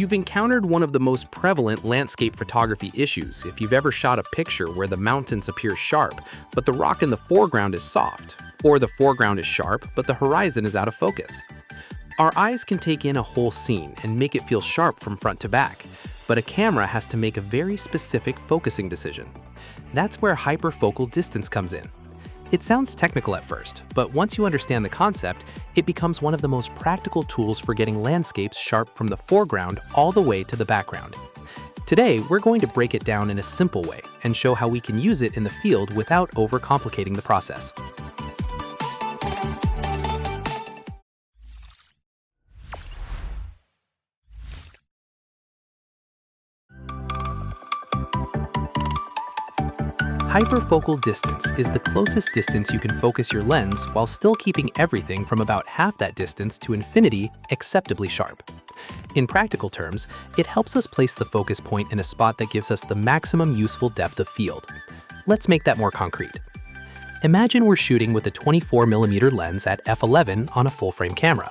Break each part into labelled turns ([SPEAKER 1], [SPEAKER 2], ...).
[SPEAKER 1] You've encountered one of the most prevalent landscape photography issues if you've ever shot a picture where the mountains appear sharp, but the rock in the foreground is soft, or the foreground is sharp, but the horizon is out of focus. Our eyes can take in a whole scene and make it feel sharp from front to back, but a camera has to make a very specific focusing decision. That's where hyperfocal distance comes in. It sounds technical at first, but once you understand the concept, it becomes one of the most practical tools for getting landscapes sharp from the foreground all the way to the background. Today, we're going to break it down in a simple way and show how we can use it in the field without overcomplicating the process. Hyperfocal distance is the closest distance you can focus your lens while still keeping everything from about half that distance to infinity acceptably sharp. In practical terms, it helps us place the focus point in a spot that gives us the maximum useful depth of field. Let's make that more concrete. Imagine we're shooting with a 24mm lens at f11 on a full-frame camera.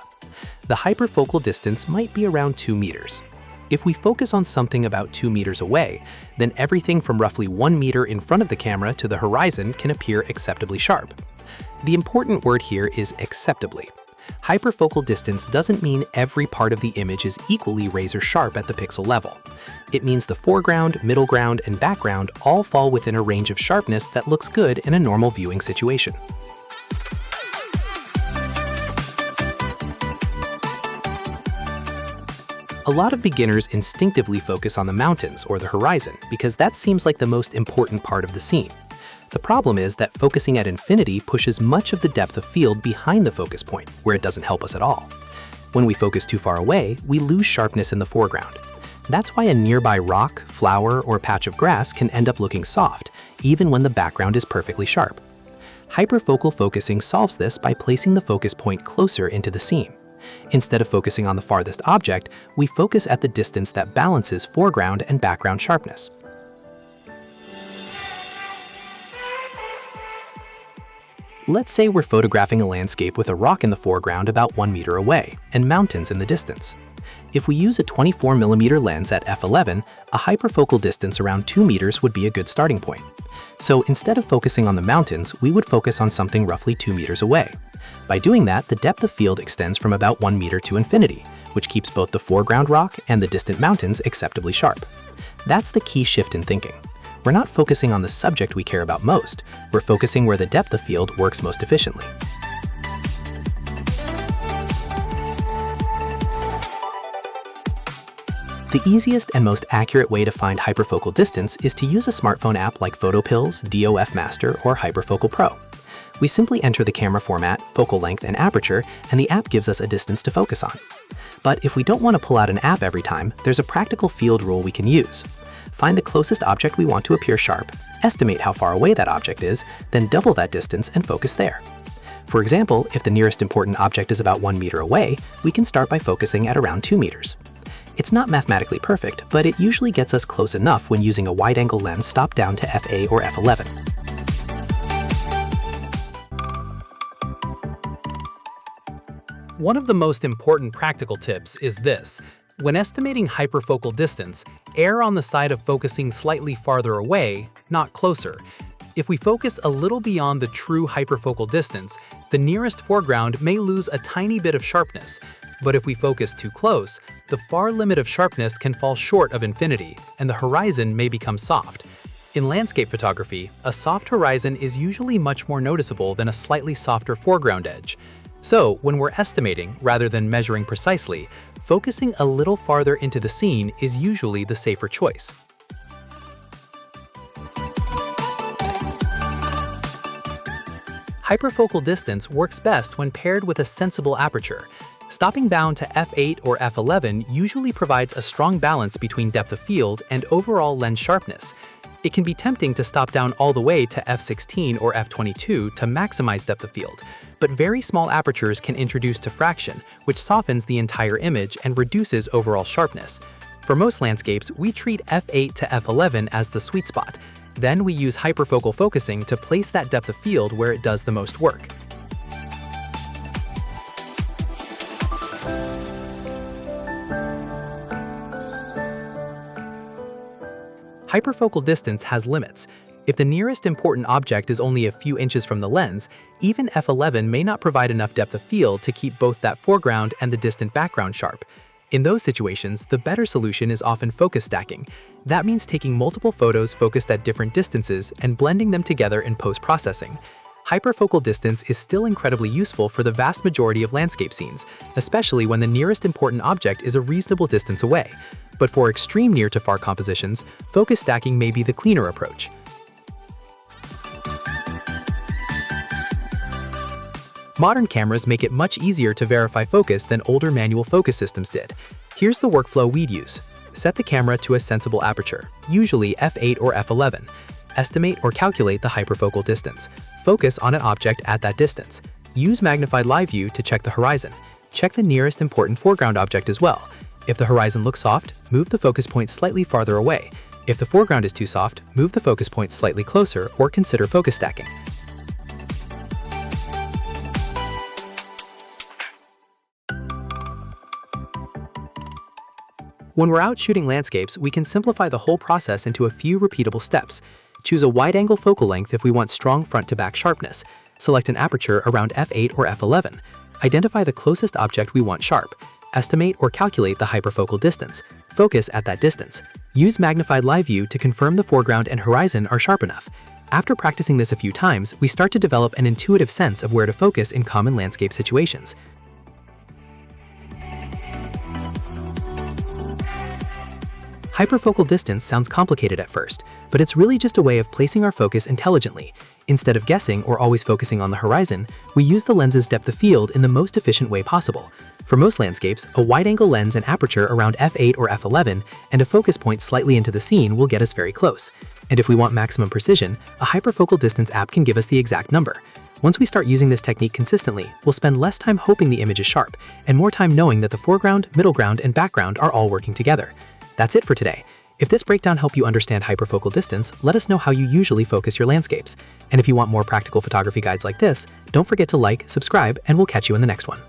[SPEAKER 1] The hyperfocal distance might be around 2 meters. If we focus on something about 2 meters away, then everything from roughly 1 meter in front of the camera to the horizon can appear acceptably sharp. The important word here is acceptably. Hyperfocal distance doesn't mean every part of the image is equally razor sharp at the pixel level. It means the foreground, middle ground, and background all fall within a range of sharpness that looks good in a normal viewing situation. A lot of beginners instinctively focus on the mountains or the horizon because that seems like the most important part of the scene. The problem is that focusing at infinity pushes much of the depth of field behind the focus point, where it doesn't help us at all. When we focus too far away, we lose sharpness in the foreground. That's why a nearby rock, flower, or patch of grass can end up looking soft, even when the background is perfectly sharp. Hyperfocal focusing solves this by placing the focus point closer into the scene. Instead of focusing on the farthest object, we focus at the distance that balances foreground and background sharpness. Let's say we're photographing a landscape with a rock in the foreground about 1 meter away and mountains in the distance. If we use a 24mm lens at f11, a hyperfocal distance around 2 meters would be a good starting point. So instead of focusing on the mountains, we would focus on something roughly 2 meters away. By doing that, the depth of field extends from about 1 meter to infinity, which keeps both the foreground rock and the distant mountains acceptably sharp. That's the key shift in thinking. We're not focusing on the subject we care about most, we're focusing where the depth of field works most efficiently. The easiest and most accurate way to find hyperfocal distance is to use a smartphone app like PhotoPills, DOF Master, or Hyperfocal Pro. We simply enter the camera format, focal length, and aperture, and the app gives us a distance to focus on. But if we don't want to pull out an app every time, there's a practical field rule we can use. Find the closest object we want to appear sharp, estimate how far away that object is, then double that distance and focus there. For example, if the nearest important object is about 1 meter away, we can start by focusing at around 2 meters. It's not mathematically perfect, but it usually gets us close enough when using a wide-angle lens stopped down to f8 or f11. One of the most important practical tips is this. When estimating hyperfocal distance, err on the side of focusing slightly farther away, not closer. If we focus a little beyond the true hyperfocal distance, the nearest foreground may lose a tiny bit of sharpness. But if we focus too close, the far limit of sharpness can fall short of infinity, and the horizon may become soft. In landscape photography, a soft horizon is usually much more noticeable than a slightly softer foreground edge. So, when we're estimating rather than measuring precisely, focusing a little farther into the scene is usually the safer choice. Hyperfocal distance works best when paired with a sensible aperture. Stopping down to f8 or f11 usually provides a strong balance between depth of field and overall lens sharpness. It can be tempting to stop down all the way to f16 or f22 to maximize depth of field, but very small apertures can introduce diffraction, which softens the entire image and reduces overall sharpness. For most landscapes, we treat f8 to f11 as the sweet spot. Then we use hyperfocal focusing to place that depth of field where it does the most work. Hyperfocal distance has limits. If the nearest important object is only a few inches from the lens, even f11 may not provide enough depth of field to keep both that foreground and the distant background sharp. In those situations, the better solution is often focus stacking. That means taking multiple photos focused at different distances and blending them together in post-processing. Hyperfocal distance is still incredibly useful for the vast majority of landscape scenes, especially when the nearest important object is a reasonable distance away. But for extreme near-to-far compositions, focus stacking may be the cleaner approach. Modern cameras make it much easier to verify focus than older manual focus systems did. Here's the workflow we'd use. Set the camera to a sensible aperture, usually f8 or f11. Estimate or calculate the hyperfocal distance. Focus on an object at that distance. Use magnified live view to check the horizon. Check the nearest important foreground object as well. If the horizon looks soft, move the focus point slightly farther away. If the foreground is too soft, move the focus point slightly closer or consider focus stacking. When we're out shooting landscapes, we can simplify the whole process into a few repeatable steps. Choose a wide-angle focal length if we want strong front-to-back sharpness. Select an aperture around f8 or f11. Identify the closest object we want sharp. Estimate or calculate the hyperfocal distance. Focus at that distance. Use magnified live view to confirm the foreground and horizon are sharp enough. After practicing this a few times, we start to develop an intuitive sense of where to focus in common landscape situations. Hyperfocal distance sounds complicated at first, but it's really just a way of placing our focus intelligently. Instead of guessing or always focusing on the horizon, we use the lens's depth of field in the most efficient way possible. For most landscapes, a wide-angle lens and aperture around f8 or f11 and a focus point slightly into the scene will get us very close. And if we want maximum precision, a hyperfocal distance app can give us the exact number. Once we start using this technique consistently, we'll spend less time hoping the image is sharp and more time knowing that the foreground, middle ground, and background are all working together. That's it for today. If this breakdown helped you understand hyperfocal distance, let us know how you usually focus your landscapes. And if you want more practical photography guides like this, don't forget to like, subscribe, and we'll catch you in the next one.